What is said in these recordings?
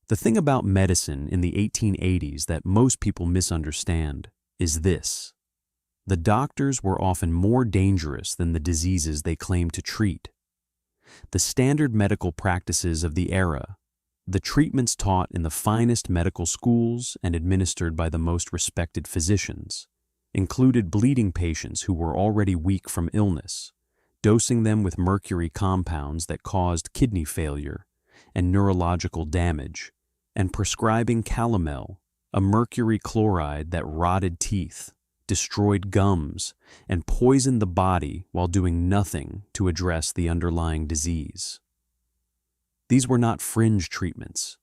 The thing about medicine in the 1880s that most people misunderstand is this. The doctors were often more dangerous than the diseases they claimed to treat. The standard medical practices of the era, the treatments taught in the finest medical schools and administered by the most respected physicians, included bleeding patients who were already weak from illness, dosing them with mercury compounds that caused kidney failure and neurological damage, and prescribing calomel, a mercury chloride that rotted teeth, destroyed gums, and poisoned the body while doing nothing to address the underlying disease. These were not fringe treatments.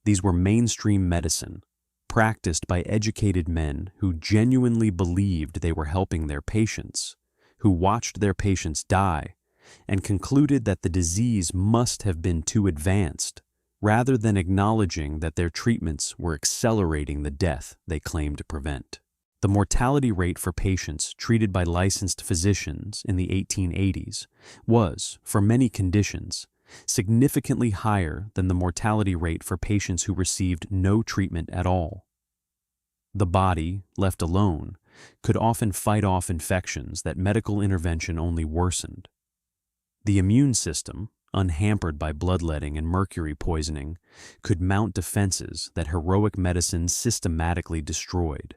These were mainstream medicine, practiced by educated men who genuinely believed they were helping their patients, who watched their patients die, and concluded that the disease must have been too advanced, rather than acknowledging that their treatments were accelerating the death they claimed to prevent. The mortality rate for patients treated by licensed physicians in the 1880s was, for many conditions, significantly higher than the mortality rate for patients who received no treatment at all. The body, left alone, could often fight off infections that medical intervention only worsened. The immune system, unhampered by bloodletting and mercury poisoning, could mount defenses that heroic medicine systematically destroyed.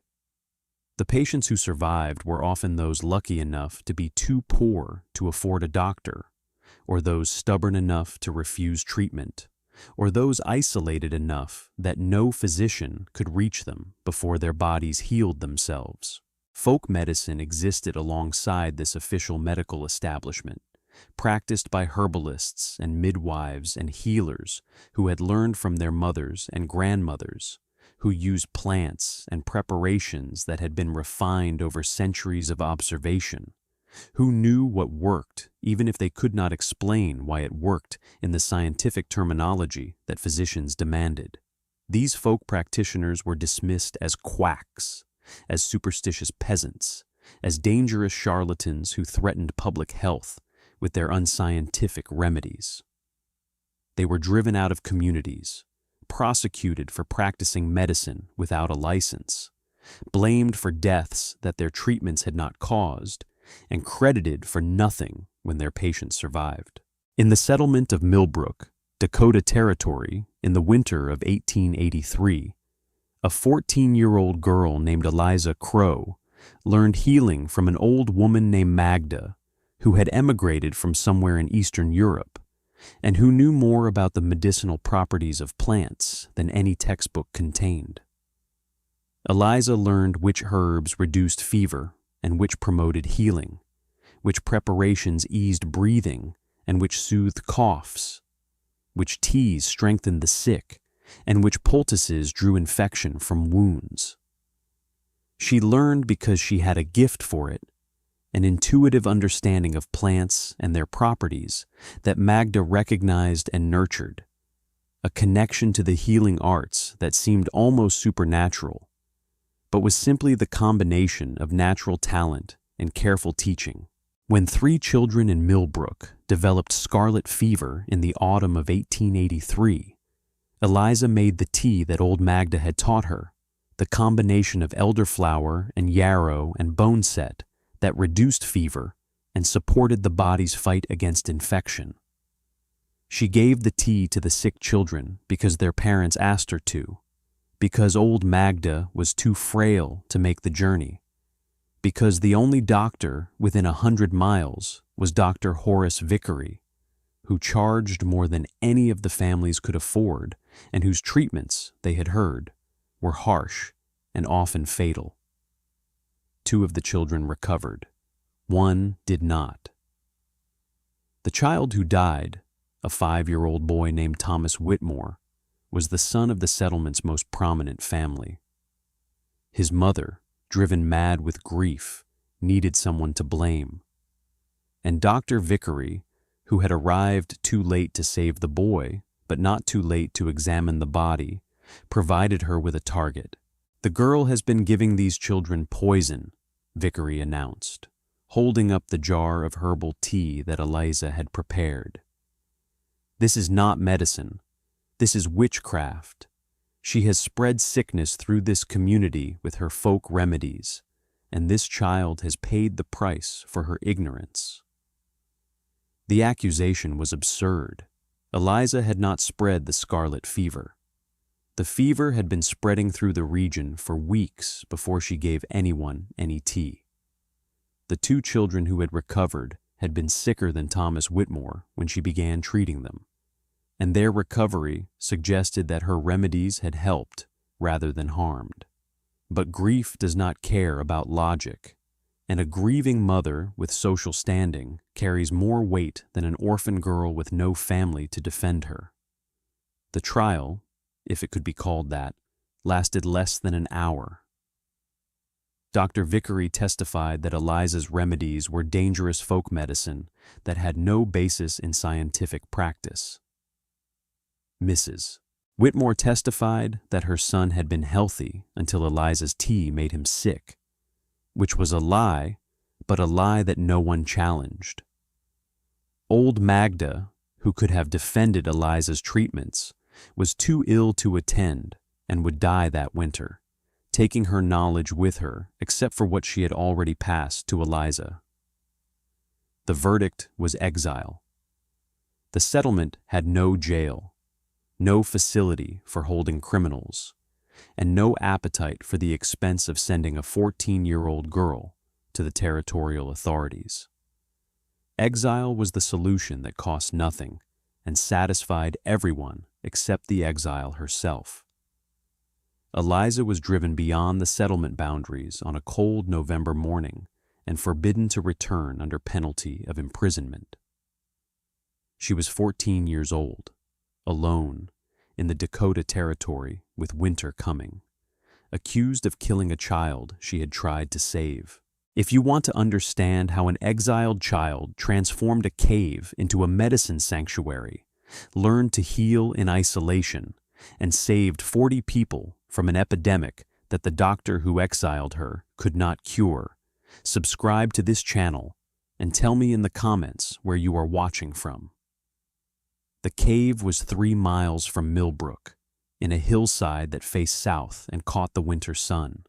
The patients who survived were often those lucky enough to be too poor to afford a doctor, or those stubborn enough to refuse treatment, or those isolated enough that no physician could reach them before their bodies healed themselves. Folk medicine existed alongside this official medical establishment, practiced by herbalists and midwives and healers who had learned from their mothers and grandmothers, who used plants and preparations that had been refined over centuries of observation, who knew what worked even if they could not explain why it worked in the scientific terminology that physicians demanded. These folk practitioners were dismissed as quacks, as superstitious peasants, as dangerous charlatans who threatened public health with their unscientific remedies. They were driven out of communities, prosecuted for practicing medicine without a license, blamed for deaths that their treatments had not caused, and credited for nothing when their patients survived. In the settlement of Milbrook, Dakota Territory, in the winter of 1883, a 14-year-old girl named Eliza Crowe learned healing from an old woman named Magda, who had emigrated from somewhere in Eastern Europe, and who knew more about the medicinal properties of plants than any textbook contained. Eliza learned which herbs reduced fever and which promoted healing, which preparations eased breathing and which soothed coughs, which teas strengthened the sick, and which poultices drew infection from wounds. She learned because she had a gift for it, an intuitive understanding of plants and their properties that Magda recognized and nurtured, a connection to the healing arts that seemed almost supernatural, but was simply the combination of natural talent and careful teaching. When 3 children in Milbrook developed scarlet fever in the autumn of 1883, Eliza made the tea that old Magda had taught her, the combination of elderflower and yarrow and boneset that reduced fever and supported the body's fight against infection. She gave the tea to the sick children because their parents asked her to, because old Magda was too frail to make the journey, because the only doctor within 100 miles was Dr. Horace Vickery, who charged more than any of the families could afford and whose treatments, they had heard, were harsh and often fatal. 2 of the children recovered. 1 did not. The child who died, a 5-year-old boy named Thomas Whitmore, was the son of the settlement's most prominent family. His mother, driven mad with grief, needed someone to blame. And Dr. Vickery, who had arrived too late to save the boy, but not too late to examine the body, provided her with a target. "The girl has been giving these children poison," Vickery announced, holding up the jar of herbal tea that Eliza had prepared. "This is not medicine. This is witchcraft. She has spread sickness through this community with her folk remedies, and this child has paid the price for her ignorance." The accusation was absurd. Eliza had not spread the scarlet fever. The fever had been spreading through the region for weeks before she gave anyone any tea. The two children who had recovered had been sicker than Thomas Whitmore when she began treating them, and their recovery suggested that her remedies had helped rather than harmed. But grief does not care about logic, and a grieving mother with social standing carries more weight than an orphan girl with no family to defend her. The trial, if it could be called that, lasted less than an hour. Dr. Vickery testified that Eliza's remedies were dangerous folk medicine that had no basis in scientific practice. Mrs. Whitmore testified that her son had been healthy until Eliza's tea made him sick, which was a lie, but a lie that no one challenged. Old Magda, who could have defended Eliza's treatments, was too ill to attend and would die that winter, taking her knowledge with her except for what she had already passed to Eliza. The verdict was exile. The settlement had no jail, no facility for holding criminals, and no appetite for the expense of sending a 14-year-old girl to the territorial authorities. Exile was the solution that cost nothing and satisfied everyone except the exile herself. Eliza was driven beyond the settlement boundaries on a cold November morning and forbidden to return under penalty of imprisonment. She was 14 years old, alone, in the Dakota Territory with winter coming, accused of killing a child she had tried to save. If you want to understand how an exiled child transformed a cave into a medicine sanctuary, learned to heal in isolation, and saved 40 people from an epidemic that the doctor who exiled her could not cure, subscribe to this channel and tell me in the comments where you are watching from. The cave was 3 miles from Milbrook, in a hillside that faced south and caught the winter sun.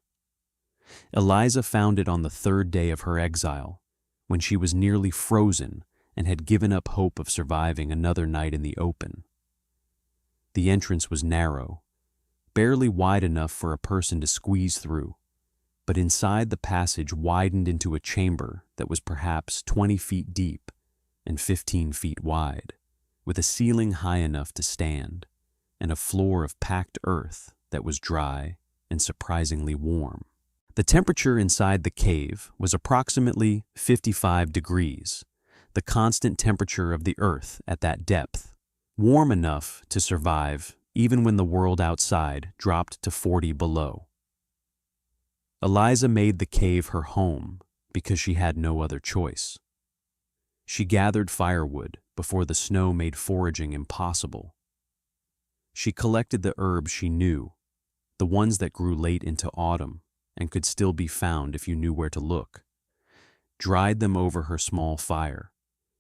Eliza found it on the 3rd day of her exile, when she was nearly frozen and had given up hope of surviving another night in the open. The entrance was narrow, barely wide enough for a person to squeeze through, but inside the passage widened into a chamber that was perhaps 20 feet deep and 15 feet wide, with a ceiling high enough to stand, and a floor of packed earth that was dry and surprisingly warm. The temperature inside the cave was approximately 55 degrees, the constant temperature of the earth at that depth, warm enough to survive even when the world outside dropped to 40 below. Eliza made the cave her home because she had no other choice. She gathered firewood before the snow made foraging impossible. She collected the herbs she knew, the ones that grew late into autumn and could still be found if you knew where to look, dried them over her small fire,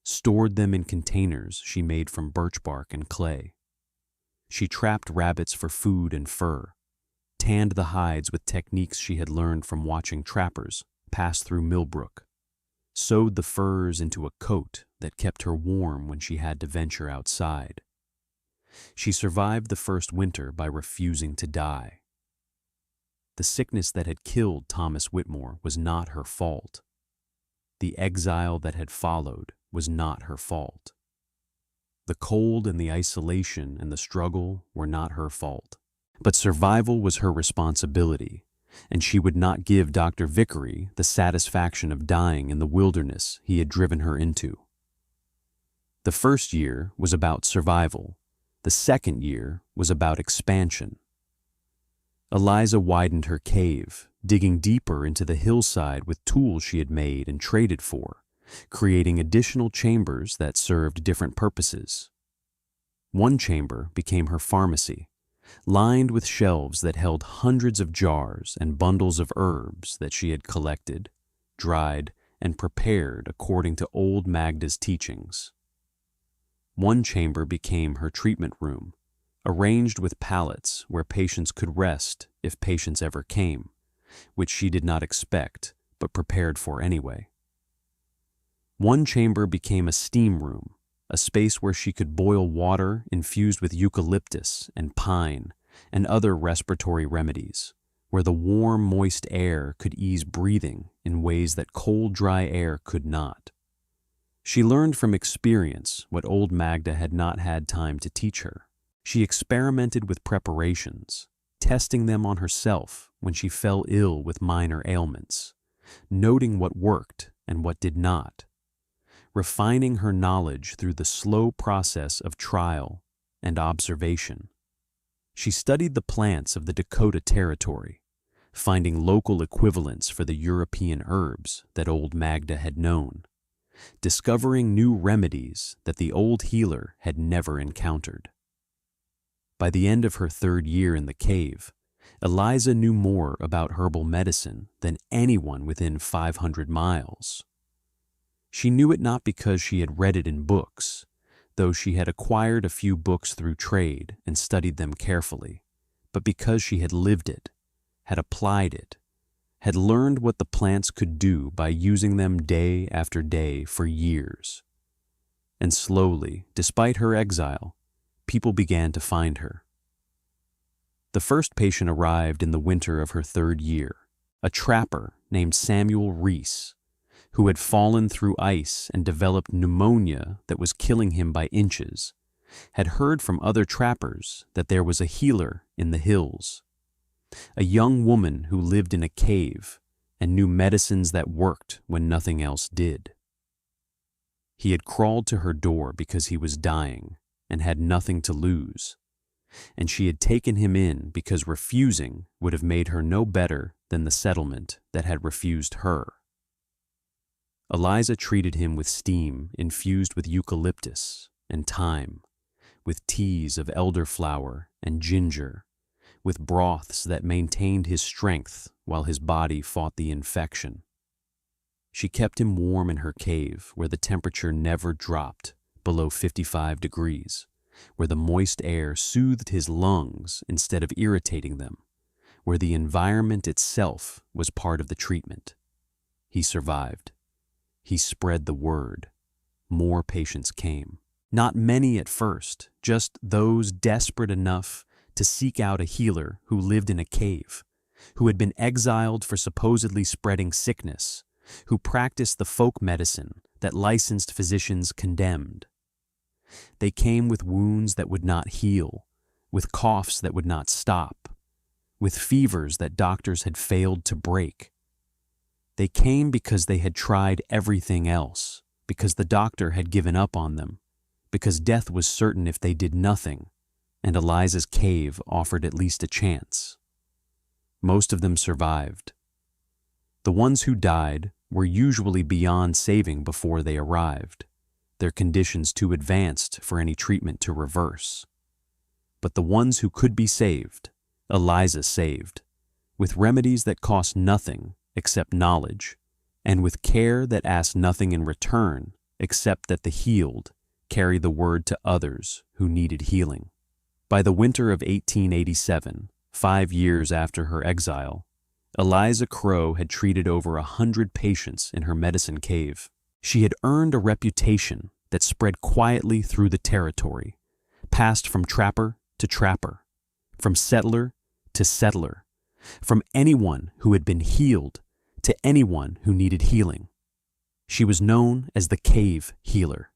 stored them in containers she made from birch bark and clay. She trapped rabbits for food and fur, tanned the hides with techniques she had learned from watching trappers pass through Milbrook, sewed the furs into a coat that kept her warm when she had to venture outside. She survived the first winter by refusing to die. The sickness that had killed Thomas Whitmore was not her fault. The exile that had followed was not her fault. The cold and the isolation and the struggle were not her fault. But survival was her responsibility, and she would not give Dr. Vickery the satisfaction of dying in the wilderness he had driven her into. The first year was about survival. The second year was about expansion. Eliza widened her cave, digging deeper into the hillside with tools she had made and traded for, creating additional chambers that served different purposes. One chamber became her pharmacy, lined with shelves that held hundreds of jars and bundles of herbs that she had collected, dried, and prepared according to old Magda's teachings. One chamber became her treatment room, arranged with pallets where patients could rest if patients ever came, which she did not expect but prepared for anyway. One chamber became a steam room, a space where she could boil water infused with eucalyptus and pine and other respiratory remedies, where the warm, moist air could ease breathing in ways that cold, dry air could not. She learned from experience what old Magda had not had time to teach her. She experimented with preparations, testing them on herself when she fell ill with minor ailments, noting what worked and what did not, refining her knowledge through the slow process of trial and observation. She studied the plants of the Dakota Territory, finding local equivalents for the European herbs that old Magda had known, discovering new remedies that the old healer had never encountered. By the end of her 3rd year in the cave, Eliza knew more about herbal medicine than anyone within 500 miles. She knew it not because she had read it in books, though she had acquired a few books through trade and studied them carefully, but because she had lived it, had applied it, had learned what the plants could do by using them day after day for years. And slowly, despite her exile, people began to find her. The first patient arrived in the winter of her 3rd year, a trapper named Samuel Reese, who had fallen through ice and developed pneumonia that was killing him by inches, had heard from other trappers that there was a healer in the hills, a young woman who lived in a cave and knew medicines that worked when nothing else did. He had crawled to her door because he was dying and had nothing to lose, and she had taken him in because refusing would have made her no better than the settlement that had refused her. Eliza treated him with steam infused with eucalyptus and thyme, with teas of elderflower and ginger, with broths that maintained his strength while his body fought the infection. She kept him warm in her cave where the temperature never dropped below 55 degrees, where the moist air soothed his lungs instead of irritating them, where the environment itself was part of the treatment. He survived. He spread the word. More patients came. Not many at first, just those desperate enough to seek out a healer who lived in a cave, who had been exiled for supposedly spreading sickness, who practiced the folk medicine that licensed physicians condemned. They came with wounds that would not heal, with coughs that would not stop, with fevers that doctors had failed to break. They came because they had tried everything else, because the doctor had given up on them, because death was certain if they did nothing, and Eliza's cave offered at least a chance. Most of them survived. The ones who died were usually beyond saving before they arrived, their conditions too advanced for any treatment to reverse. But the ones who could be saved, Eliza saved, with remedies that cost nothing except knowledge, and with care that asked nothing in return except that the healed carry the word to others who needed healing. By the winter of 1887, 5 years after her exile, Eliza Crowe had treated over 100 patients in her medicine cave. She had earned a reputation that spread quietly through the territory, passed from trapper to trapper, from settler to settler, from anyone who had been healed to anyone who needed healing. She was known as the cave healer,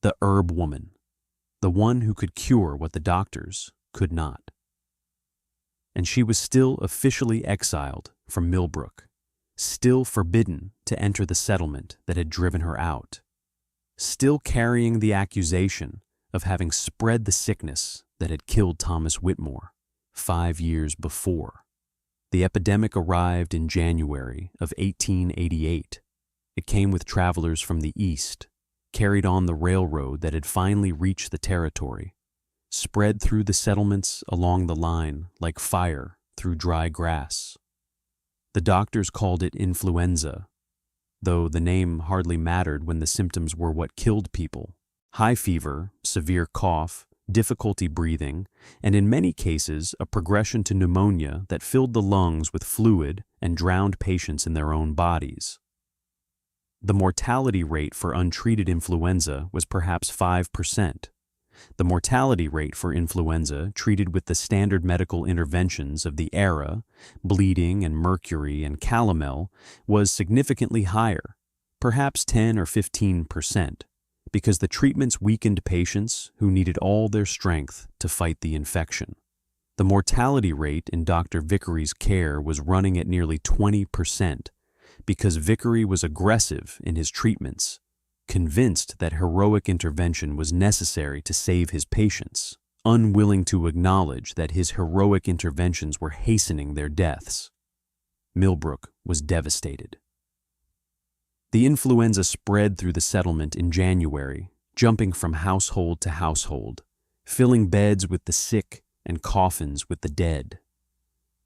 the herb woman, the one who could cure what the doctors could not. And she was still officially exiled from Milbrook, still forbidden to enter the settlement that had driven her out, still carrying the accusation of having spread the sickness that had killed Thomas Whitmore 5 years before. The epidemic arrived in January of 1888. It came with travelers from the east, carried on the railroad that had finally reached the territory, spread through the settlements along the line like fire through dry grass. The doctors called it influenza, though the name hardly mattered when the symptoms were what killed people: high fever, severe cough, difficulty breathing, and in many cases a progression to pneumonia that filled the lungs with fluid and drowned patients in their own bodies. The mortality rate for untreated influenza was perhaps 5%. The mortality rate for influenza treated with the standard medical interventions of the era, bleeding and mercury and calomel, was significantly higher, perhaps 10 or 15%, because the treatments weakened patients who needed all their strength to fight the infection. The mortality rate in Dr. Vickery's care was running at nearly 20%, because Vickery was aggressive in his treatments, convinced that heroic intervention was necessary to save his patients, unwilling to acknowledge that his heroic interventions were hastening their deaths. Milbrook was devastated. The influenza spread through the settlement in January, jumping from household to household, filling beds with the sick and coffins with the dead.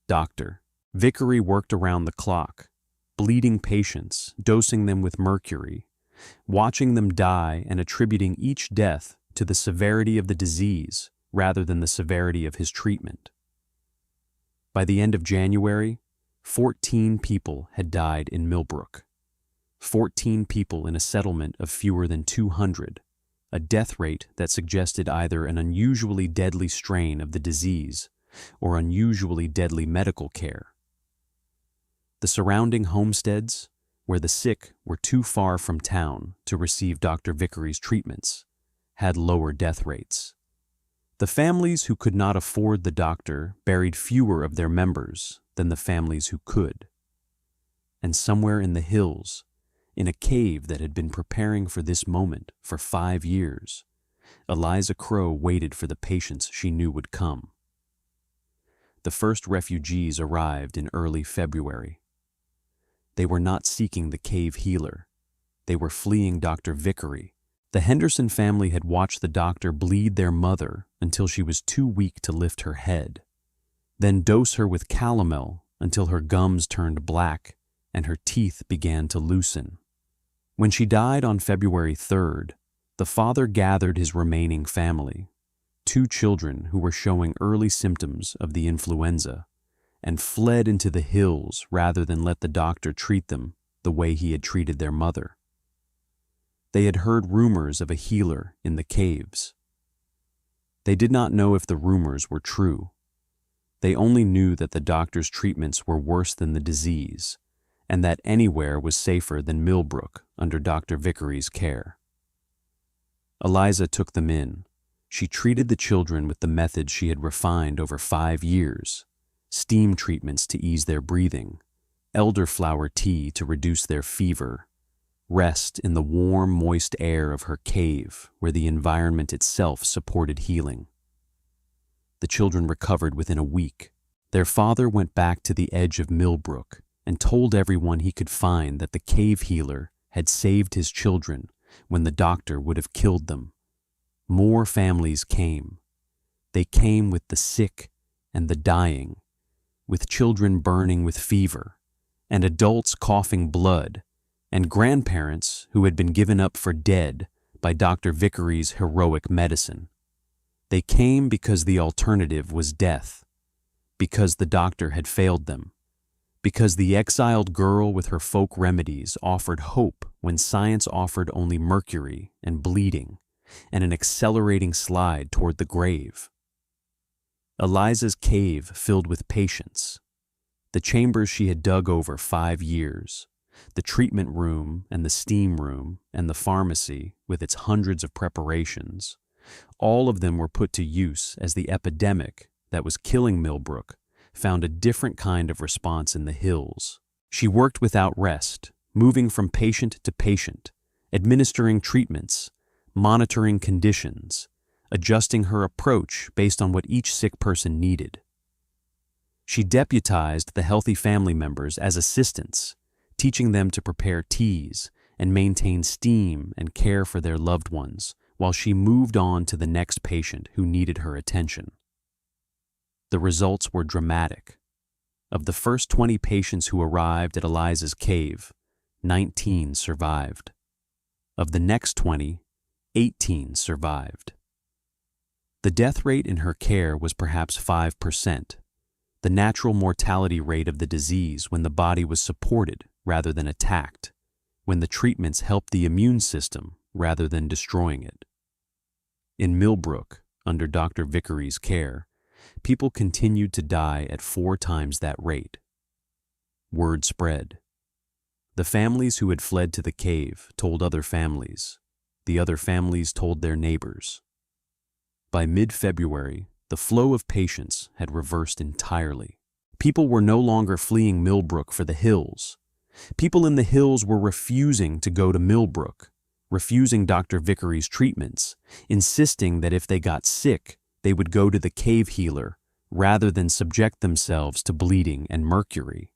Dr. Vickery worked around the clock, bleeding patients, dosing them with mercury, watching them die and attributing each death to the severity of the disease rather than the severity of his treatment. By the end of January, 14 people had died in Milbrook. 14 people in a settlement of fewer than 200, a death rate that suggested either an unusually deadly strain of the disease or unusually deadly medical care. The surrounding homesteads, where the sick were too far from town to receive Dr. Vickery's treatments, had lower death rates. The families who could not afford the doctor buried fewer of their members than the families who could. And somewhere in the hills, in a cave that had been preparing for this moment for 5 years, Eliza Crowe waited for the patients she knew would come. The first refugees arrived in early February. They were not seeking the cave healer. They were fleeing Dr. Vickery. The Henderson family had watched the doctor bleed their mother until she was too weak to lift her head, then dose her with calomel until her gums turned black and her teeth began to loosen. When she died on February 3rd, the father gathered his remaining family, 2 children who were showing early symptoms of the influenza, and fled into the hills rather than let the doctor treat them the way he had treated their mother. They had heard rumors of a healer in the caves. They did not know if the rumors were true. They only knew that the doctor's treatments were worse than the disease, and that anywhere was safer than Milbrook under Dr. Vickery's care. Eliza took them in. She treated the children with the methods she had refined over 5 years: steam treatments to ease their breathing, elderflower tea to reduce their fever, rest in the warm, moist air of her cave where the environment itself supported healing. The children recovered within a week. Their father went back to the edge of Milbrook and told everyone he could find that the cave healer had saved his children when the doctor would have killed them. More families came. They came with the sick and the dying, with children burning with fever, and adults coughing blood, and grandparents who had been given up for dead by Dr. Vickery's heroic medicine. They came because the alternative was death, because the doctor had failed them, because the exiled girl with her folk remedies offered hope when science offered only mercury and bleeding and an accelerating slide toward the grave. Eliza's cave filled with patients, the chambers she had dug over 5 years, the treatment room and the steam room and the pharmacy with its hundreds of preparations, all of them were put to use as the epidemic that was killing Milbrook found a different kind of response in the hills. She worked without rest, moving from patient to patient, administering treatments, monitoring conditions, adjusting her approach based on what each sick person needed. She deputized the healthy family members as assistants, teaching them to prepare teas and maintain steam and care for their loved ones while she moved on to the next patient who needed her attention. The results were dramatic. Of the first 20 patients who arrived at Eliza's cave, 19 survived. Of the next 20, 18 survived. The death rate in her care was perhaps 5%, the natural mortality rate of the disease when the body was supported rather than attacked, when the treatments helped the immune system rather than destroying it. In Milbrook, under Dr. Vickery's care, people continued to die at 4 times that rate. Word spread. The families who had fled to the cave told other families. The other families told their neighbors. By mid-February, the flow of patients had reversed entirely. People were no longer fleeing Milbrook for the hills. People in the hills were refusing to go to Milbrook, refusing Dr. Vickery's treatments, insisting that if they got sick, they would go to the cave healer rather than subject themselves to bleeding and mercury.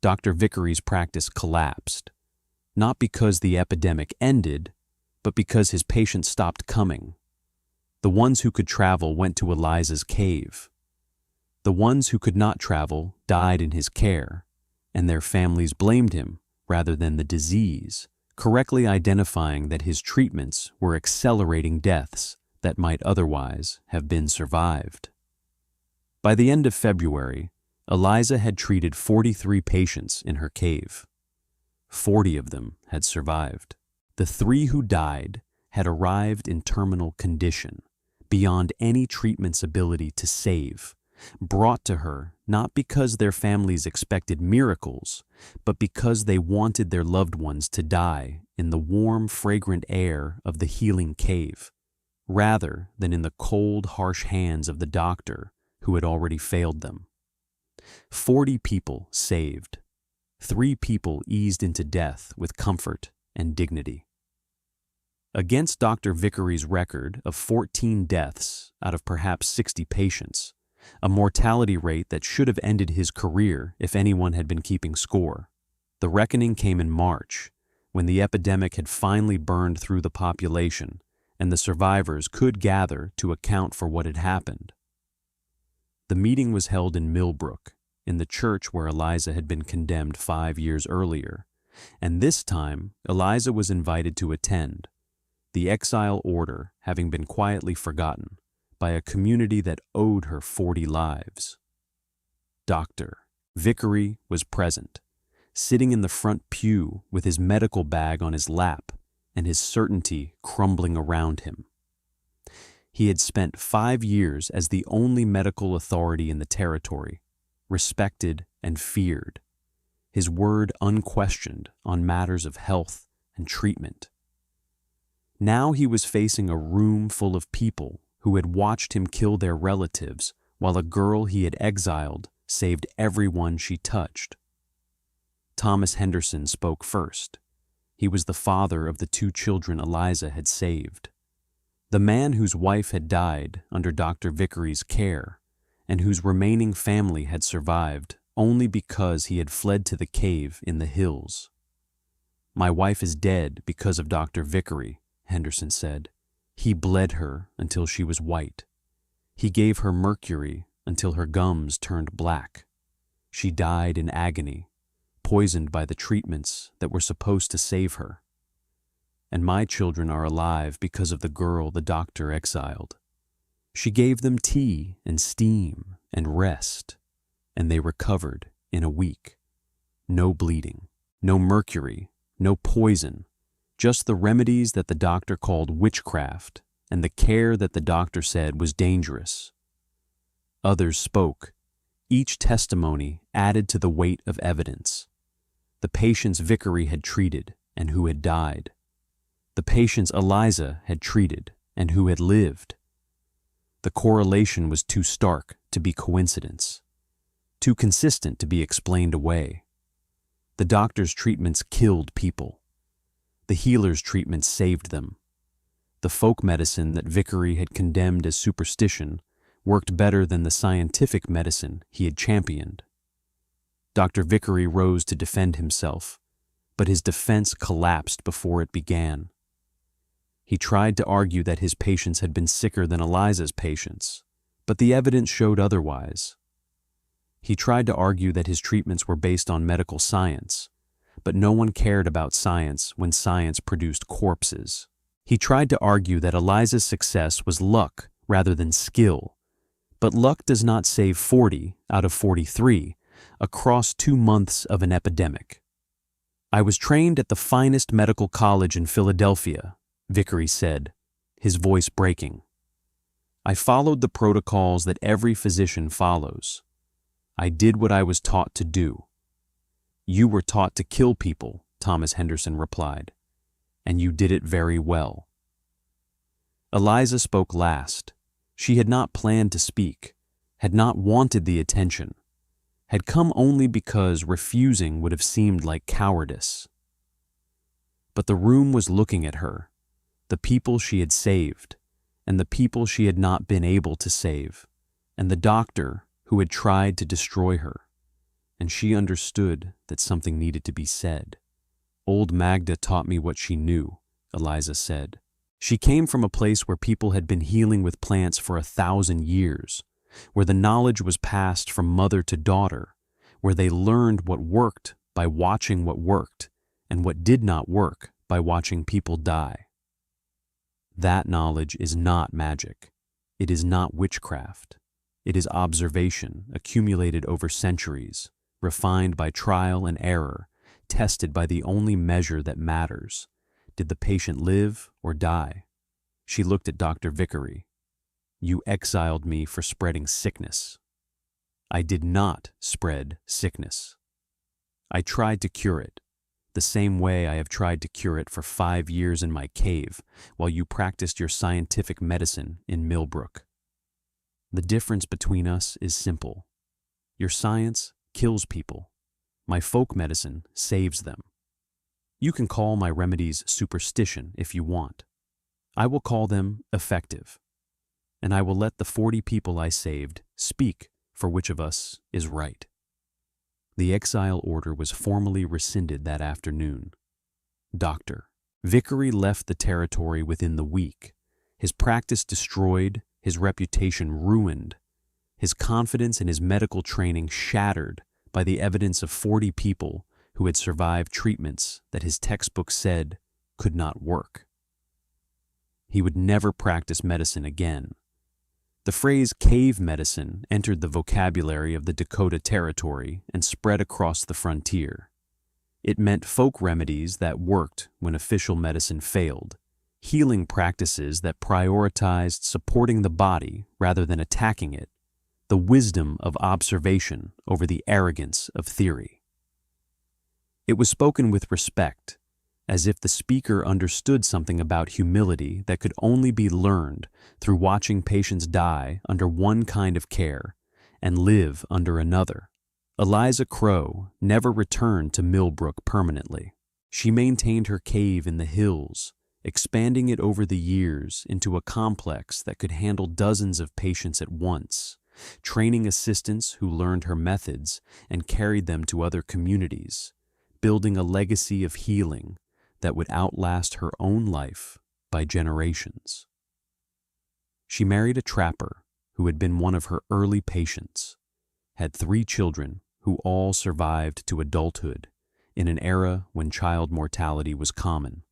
Dr. Vickery's practice collapsed, not because the epidemic ended, but because his patients stopped coming. The ones who could travel went to Eliza's cave. The ones who could not travel died in his care, and their families blamed him rather than the disease, correctly identifying that his treatments were accelerating deaths that might otherwise have been survived. By the end of February, Eliza had treated 43 patients in her cave. 40 of them had survived. The 3 who died had arrived in terminal condition, beyond any treatment's ability to save, brought to her not because their families expected miracles, but because they wanted their loved ones to die in the warm, fragrant air of the healing cave, rather than in the cold, harsh hands of the doctor who had already failed them. 40 people saved. 3 people eased into death with comfort and dignity. Against Dr. Vickery's record of 14 deaths out of perhaps 60 patients, a mortality rate that should have ended his career if anyone had been keeping score, the reckoning came in March, when the epidemic had finally burned through the population and the survivors could gather to account for what had happened. The meeting was held in Milbrook, in the church where Eliza had been condemned 5 years earlier, and this time Eliza was invited to attend, the exile order having been quietly forgotten by a community that owed her 40 lives. Dr. Vickery was present, sitting in the front pew with his medical bag on his lap and his certainty crumbling around him. He had spent 5 years as the only medical authority in the territory, respected and feared, his word unquestioned on matters of health and treatment. Now he was facing a room full of people who had watched him kill their relatives while a girl he had exiled saved everyone she touched. Thomas Henderson spoke first. He was the father of the 2 children Eliza had saved. The man whose wife had died under Dr. Vickery's care and whose remaining family had survived only because he had fled to the cave in the hills. "My wife is dead because of Dr. Vickery," Henderson said. "He bled her until she was white. He gave her mercury until her gums turned black. She died in agony, poisoned by the treatments that were supposed to save her. And my children are alive because of the girl the doctor exiled. She gave them tea and steam and rest, and they recovered in a week. No bleeding, no mercury, no poison, just the remedies that the doctor called witchcraft and the care that the doctor said was dangerous." Others spoke, each testimony added to the weight of evidence. The patients Vickery had treated and who had died. The patients Eliza had treated and who had lived. The correlation was too stark to be coincidence, too consistent to be explained away. The doctor's treatments killed people. The healer's treatments saved them. The folk medicine that Vickery had condemned as superstition worked better than the scientific medicine he had championed. Dr. Vickery rose to defend himself, but his defense collapsed before it began. He tried to argue that his patients had been sicker than Eliza's patients, but the evidence showed otherwise. He tried to argue that his treatments were based on medical science, but no one cared about science when science produced corpses. He tried to argue that Eliza's success was luck rather than skill, but luck does not save 40 out of 43 across 2 months of an epidemic. "I was trained at the finest medical college in Philadelphia," Vickery said, his voice breaking. "I followed the protocols that every physician follows. I did what I was taught to do." "You were taught to kill people," Thomas Henderson replied, "and you did it very well." Eliza spoke last. She had not planned to speak, had not wanted the attention, had come only because refusing would have seemed like cowardice. But the room was looking at her, the people she had saved, and the people she had not been able to save, and the doctor who had tried to destroy her, and she understood that something needed to be said. "Old Magda taught me what she knew," Eliza said. She came from a place where people had been healing with plants for 1,000 years, where the knowledge was passed from mother to daughter, where they learned what worked by watching what worked, and what did not work by watching people die. That knowledge is not magic. It is not witchcraft. It is observation accumulated over centuries, refined by trial and error, tested by the only measure that matters. Did the patient live or die? She looked at Dr. Vickery. "You exiled me for spreading sickness." "I did not spread sickness. I tried to cure it, the same way I have tried to cure it for 5 years in my cave while you practiced your scientific medicine in Milbrook. The difference between us is simple. Your science kills people. My folk medicine saves them. You can call my remedies superstition if you want. I will call them effective. And I will let the 40 people I saved speak for which of us is right." The exile order was formally rescinded that afternoon. Dr. Vickery left the territory within the week, his practice destroyed, his reputation ruined, his confidence in his medical training shattered by the evidence of 40 people who had survived treatments that his textbook said could not work. He would never practice medicine again. The phrase cave medicine entered the vocabulary of the Dakota Territory and spread across the frontier. It meant folk remedies that worked when official medicine failed, healing practices that prioritized supporting the body rather than attacking it, the wisdom of observation over the arrogance of theory. It was spoken with respect, as if the speaker understood something about humility that could only be learned through watching patients die under one kind of care and live under another. Eliza Crowe never returned to Milbrook permanently. She maintained her cave in the hills, expanding it over the years into a complex that could handle dozens of patients at once, training assistants who learned her methods and carried them to other communities, building a legacy of healing that would outlast her own life by generations. She married a trapper who had been one of her early patients, had 3 children who all survived to adulthood in an era when child mortality was common,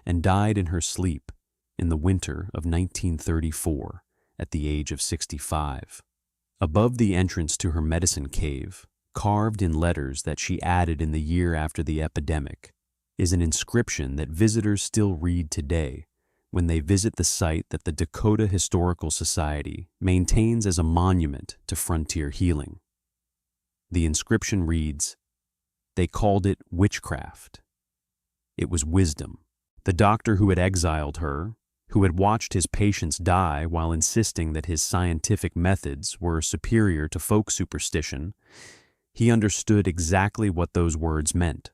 and died in her sleep in the winter of 1934 at the age of 65. Above the entrance to her medicine cave, carved in letters that she added in the year after the epidemic, is an inscription that visitors still read today when they visit the site that the Dakota Historical Society maintains as a monument to frontier healing. The inscription reads, "They called it witchcraft. It was wisdom." The doctor who had exiled her, who had watched his patients die while insisting that his scientific methods were superior to folk superstition, he understood exactly what those words meant.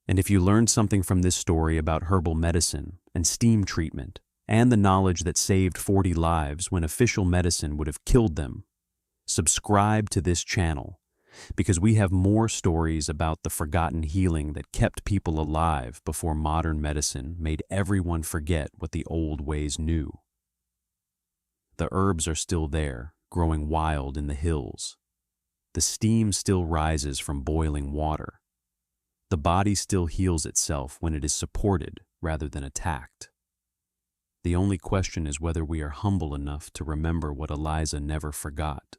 And if you learned something from this story about herbal medicine and steam treatment and the knowledge that saved 40 lives when official medicine would have killed them, subscribe to this channel, because we have more stories about the forgotten healing that kept people alive before modern medicine made everyone forget what the old ways knew. The herbs are still there, growing wild in the hills. The steam still rises from boiling water. The body still heals itself when it is supported rather than attacked. The only question is whether we are humble enough to remember what Eliza never forgot.